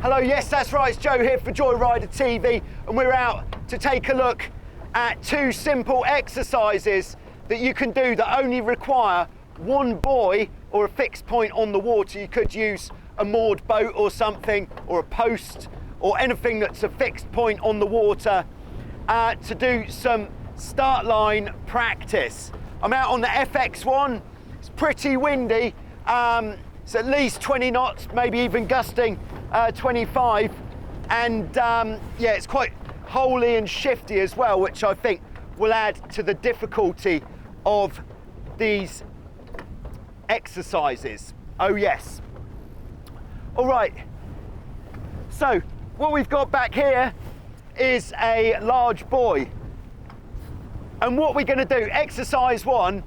Hello, yes, that's right, it's Joe here for Joyrider TV, and we're out to take a look at 2 simple exercises that you can do that only require one buoy or a fixed point on the water. You could use a moored boat or something, or a post, or anything that's a fixed point on the water to do some start line practice. I'm out on the FX1, it's pretty windy, it's at least 20 knots, maybe even gusting 25, and yeah, it's quite holy and shifty as well, which I think will add to the difficulty of these exercises. Oh yes. All right, so what we've got back here is a large buoy, and what we're going to do, exercise 1,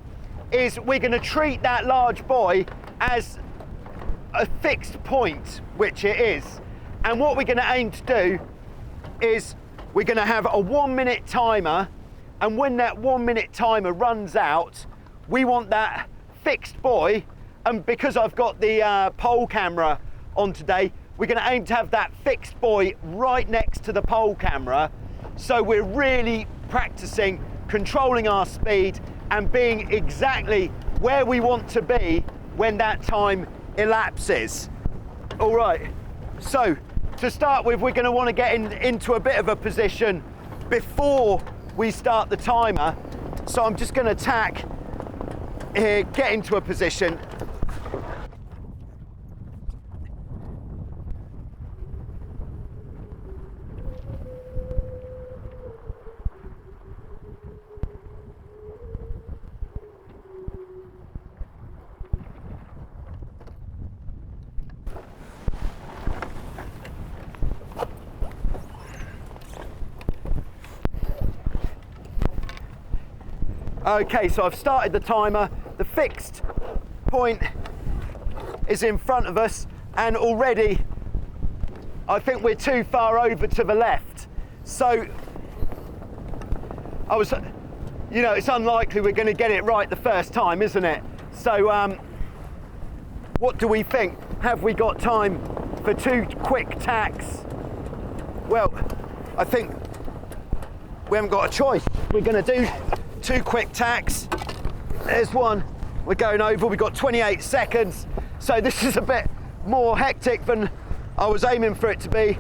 is we're going to treat that large buoy as a fixed point, which it is, and what we're going to aim to do is we're going to have a 1-minute timer, and when that 1-minute timer runs out, we want that fixed buoy, and because I've got the pole camera on today, we're going to aim to have that fixed buoy right next to the pole camera, so we're really practicing controlling our speed and being exactly where we want to be when that time elapses. All right, so to start with, we're going to want to get into a bit of a position before we start the timer. So I'm just going to tack here, get into a position. Okay, so I've started the timer. The fixed point is in front of us, and already I think we're too far over to the left. So you know, it's unlikely we're going to get it right the first time, isn't it? So what do we think? Have we got time for 2 quick tacks? Well, I think we haven't got a choice. We're going to do 2 quick tacks. There's one, we're going over, we've got 28 seconds. So this is a bit more hectic than I was aiming for it to be.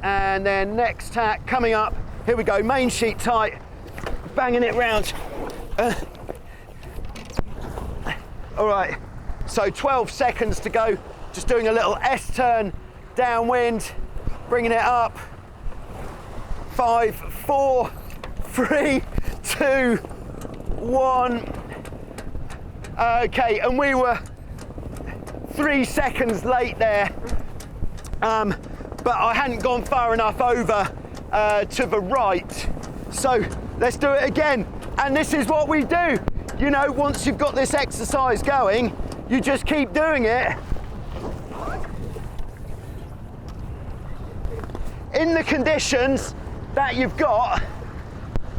And then next tack coming up, here we go, main sheet tight, banging it round. All right, so 12 seconds to go, just doing a little S-turn downwind, bringing it up. 5, 4, 3, 2, 1. Okay, and we were 3 seconds late there, but I hadn't gone far enough over to the right. So let's do it again. And this is what we do. You know, once you've got this exercise going, you just keep doing it in the conditions that you've got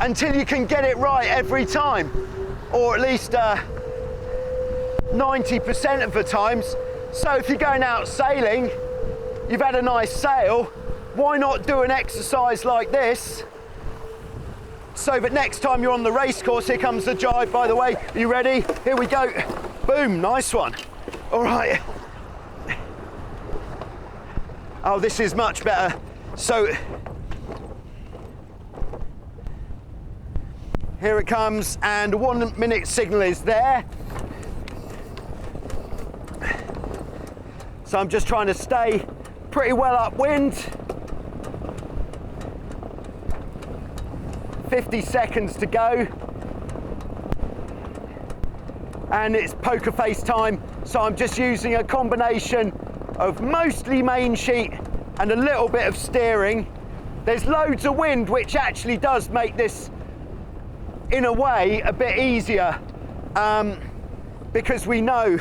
until you can get it right every time, or at least 90% of the times. So if you're going out sailing, you've had a nice sail, why not do an exercise like this, so that next time you're on the race course, here comes the jibe, by the way, are you ready? Here we go, boom, nice one. All right. Oh, this is much better. So here it comes, and 1 minute signal is there. So I'm just trying to stay pretty well upwind. 50 seconds to go. And it's poker face time, so I'm just using a combination of mostly main sheet and a little bit of steering. There's loads of wind, which actually does make this, in a way, a bit easier, because we know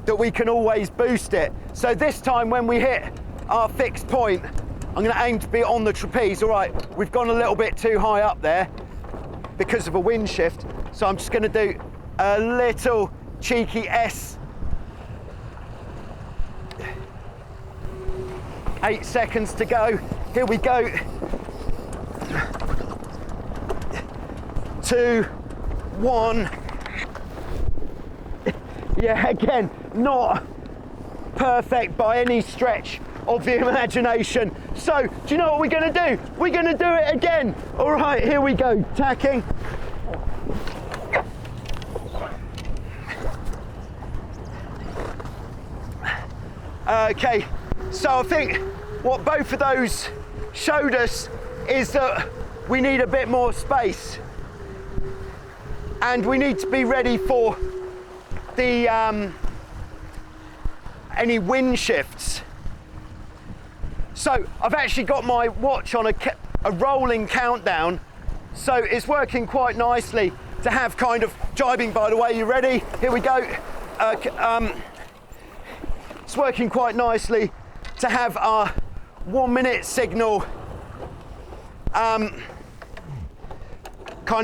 that we can always boost it. So this time when we hit our fixed point, I'm going to aim to be on the trapeze. All right, we've gone a little bit too high up there because of a wind shift, so I'm just going to do a little cheeky S 8 seconds to go. Here we go. 2, 1. Yeah, again, not perfect by any stretch of the imagination. So, do you know what we're going to do? We're going to do it again. All right, here we go. Tacking. Okay, so I think what both of those showed us is that we need a bit more space, and we need to be ready for the any wind shifts. So I've actually got my watch on a rolling countdown, so it's working quite nicely to have kind of jibing. By the way, you ready? Here we go. It's working quite nicely to have our 1 minute signal kind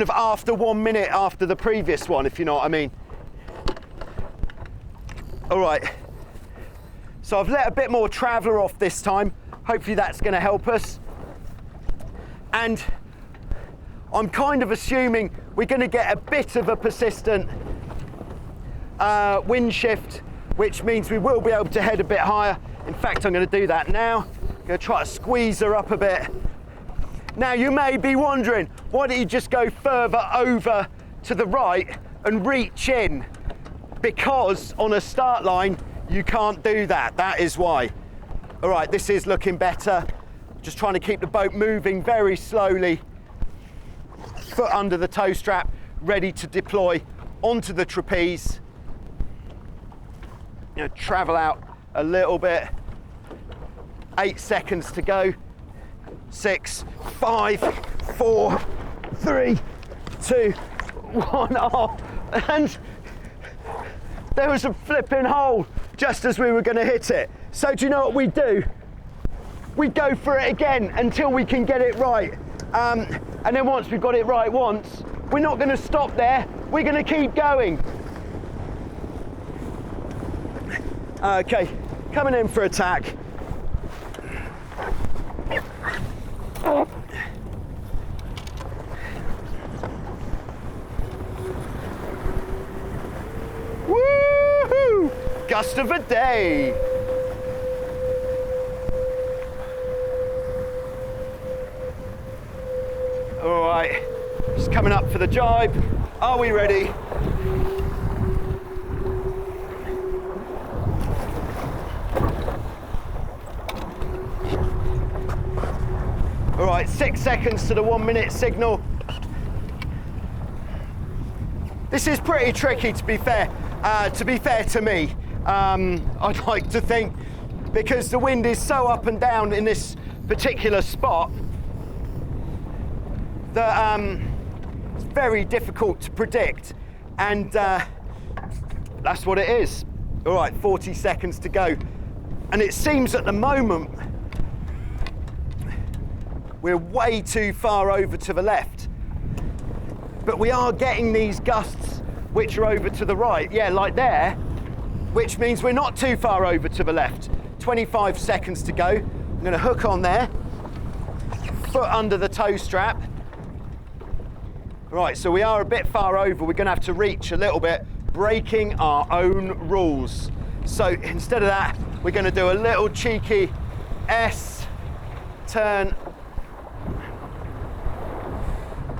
of after 1 minute after the previous one, if you know what I mean. All right, so I've let a bit more traveller off this time. Hopefully that's going to help us. And I'm kind of assuming we're going to get a bit of a persistent wind shift, which means we will be able to head a bit higher. In fact, I'm going to do that now. I'm going to try to squeeze her up a bit. Now, you may be wondering, why don't you just go further over to the right and reach in? Because on a start line, you can't do that. That is why. All right, this is looking better. Just trying to keep the boat moving very slowly. Foot under the tow strap, ready to deploy onto the trapeze. You know, travel out a little bit. 8 seconds to go. 6, 5, 4, 3, 2, 1. Oh, and there was a flipping hole just as we were going to hit it. So do you know what we do? We go for it again until we can get it right. And then once we've got it right once, we're not going to stop there. We're going to keep going. Okay, coming in for attack. Woohoo! Gust of a day. All right, just coming up for the jibe. Are we ready? All right, 6 seconds to the 1 minute signal. This is pretty tricky, to be fair to me. I'd like to think, because the wind is so up and down in this particular spot, that it's very difficult to predict, and that's what it is. All right, 40 seconds to go. And it seems at the moment we're way too far over to the left, but we are getting these gusts which are over to the right, yeah, like there, which means we're not too far over to the left. 25 seconds to go. I'm going to hook on there, foot under the tow strap. Right, so we are a bit far over. We're going to have to reach a little bit, breaking our own rules. So instead of that, we're going to do a little cheeky S turn.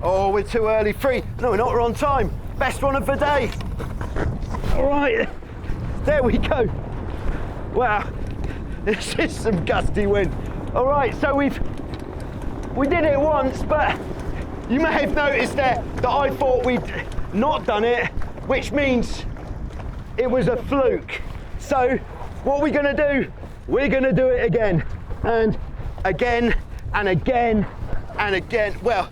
Oh, we're too early. 3. No, we're not. We're on time. Best one of the day. All right, there we go. Wow, this is some gusty wind. All right, so we did it once, but you may have noticed there that I thought we'd not done it, which means it was a fluke. So what we're going to do, we're going to do it again, and again, and again, and again. Well,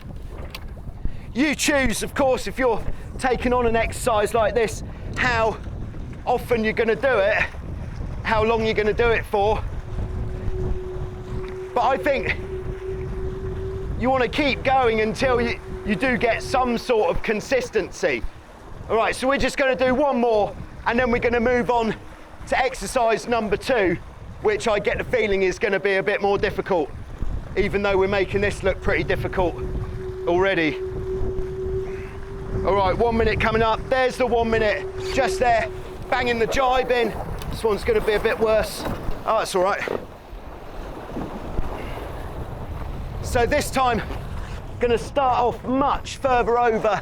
you choose, of course, if you're taking on an exercise like this, how often you're going to do it, how long you're going to do it for. But I think you want to keep going until you do get some sort of consistency. All right, so we're just going to do one more, and then we're going to move on to exercise number 2. which I get the feeling is going to be a bit more difficult, even though we're making this look pretty difficult already. All right, 1 minute coming up. There's the 1 minute, just there, banging the jibe in. This one's going to be a bit worse. Oh, it's all right. So this time, going to start off much further over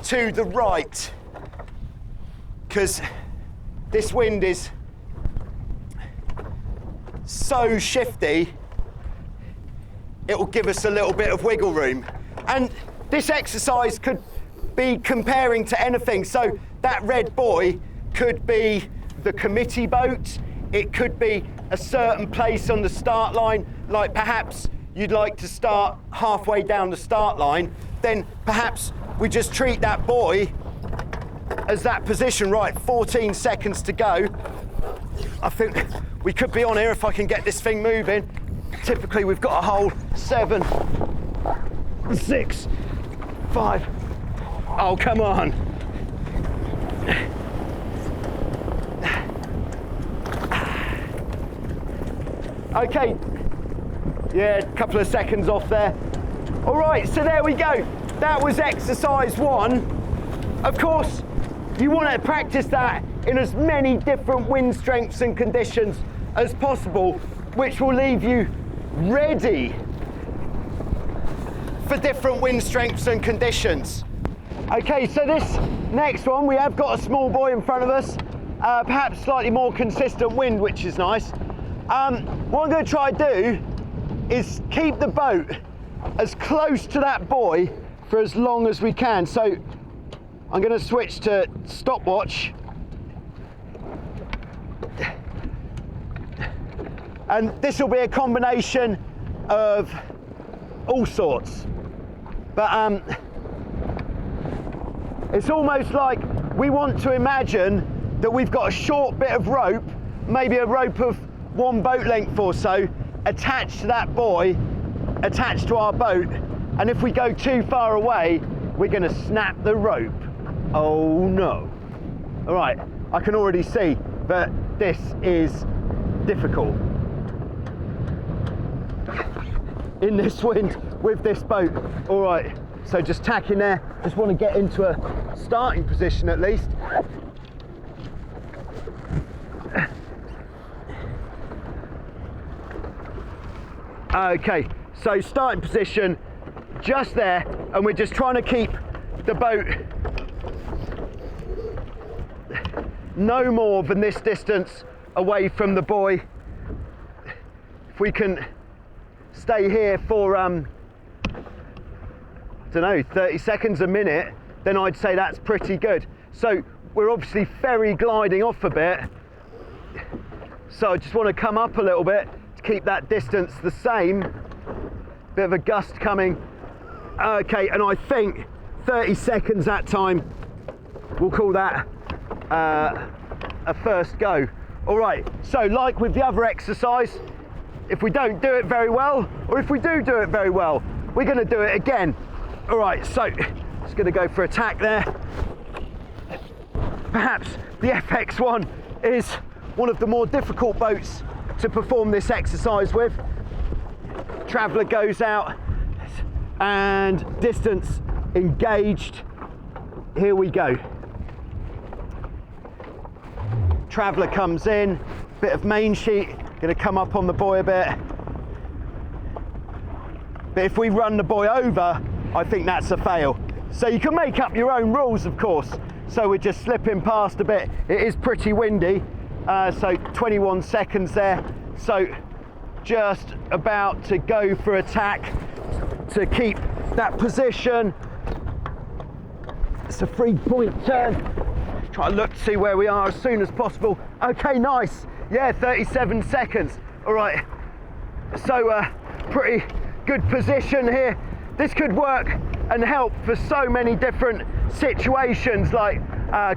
to the right, because this wind is so shifty, it will give us a little bit of wiggle room. And this exercise could be comparing to anything. So that red buoy could be the committee boat. It could be a certain place on the start line, like perhaps you'd like to start halfway down the start line, then perhaps we just treat that buoy as that position. Right, 14 seconds to go. I think we could be on here if I can get this thing moving. Typically we've got a hold 7, 6, 5. Oh, come on. Okay. Yeah, a couple of seconds off there. All right, so there we go. That was exercise 1. Of course, you want to practice that in as many different wind strengths and conditions as possible, which will leave you ready for different wind strengths and conditions. Okay, so this next one, we have got a small buoy in front of us, perhaps slightly more consistent wind, which is nice. What I'm going to try to do is keep the boat as close to that buoy for as long as we can. So I'm going to switch to stopwatch. And this will be a combination of all sorts. But it's almost like we want to imagine that we've got a short bit of rope, maybe a rope of 1 boat length or so, attached to that buoy, attached to our boat. And if we go too far away, we're going to snap the rope. Oh no. All right, I can already see that this is difficult in this wind with this boat. All right, so just tacking there. Just want to get into a starting position at least. Okay, so starting position just there, and we're just trying to keep the boat no more than this distance away from the buoy. If we can stay here for I don't know, 30 seconds, a minute, then I'd say that's pretty good. So we're obviously ferry gliding off a bit, so I just want to come up a little bit to keep that distance the same. Bit of a gust coming. Okay, and I think 30 seconds that time, we'll call that a first go. All right, so like with the other exercise, if we don't do it very well, or if we do it very well, we're going to do it again. All right, so just going to go for a tack there. Perhaps the FX1 is one of the more difficult boats to perform this exercise with. Traveller goes out and distance engaged. Here we go. Traveller comes in, bit of main sheet, going to come up on the buoy a bit. But if we run the buoy over, I think that's a fail. So you can make up your own rules, of course. So we're just slipping past a bit. It is pretty windy, so 21 seconds there. So just about to go for attack to keep that position. It's a 3-point turn. Try to look to see where we are as soon as possible. Okay, nice. Yeah, 37 seconds. All right. So pretty good position here. This could work and help for so many different situations, like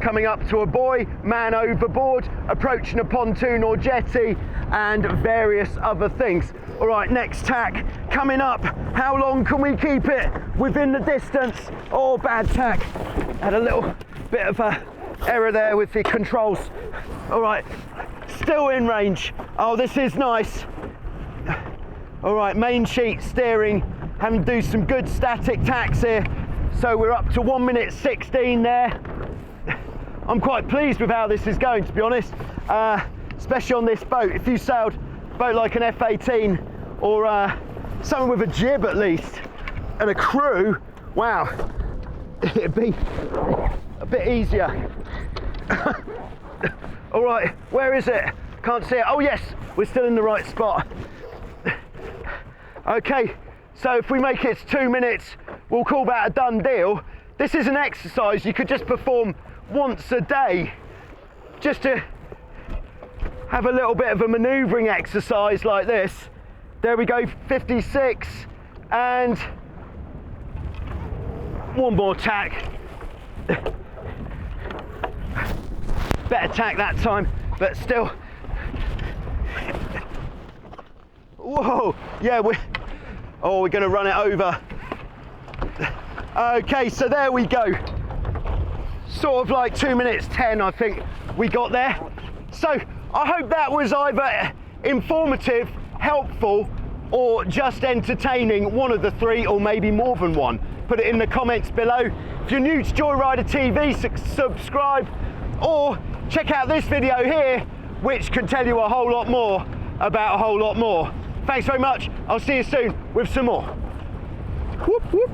coming up to a buoy, man overboard, approaching a pontoon or jetty, and various other things. All right, next tack coming up. How long can we keep it within the distance? Oh, bad tack. Had a little bit of a error there with the controls. All right, still in range. Oh, this is nice. All right, main sheet steering, having to do some good static tacks here. So we're up to 1 minute 16 there. I'm quite pleased with how this is going, to be honest, especially on this boat. If you sailed a boat like an F-18 or something with a jib at least, and a crew, wow, it'd be a bit easier. All right, where is it? Can't see it. Oh yes, we're still in the right spot. Okay, so if we make it 2 minutes, we'll call that a done deal. This is an exercise you could just perform once a day, just to have a little bit of a manoeuvring exercise like this. There we go, 56, and one more tack. Better tack that time, but still. Whoa, yeah, we're gonna run it over. Okay, so there we go. Sort of like 2 minutes 10, I think we got there. So I hope that was either informative, helpful, or just entertaining, one of the three, or maybe more than one. Put it in the comments below. If you're new to Joyrider TV, subscribe, or check out this video here, which can tell you a whole lot more about a whole lot more. Thanks very much. I'll see you soon with some more. Whoop, whoop.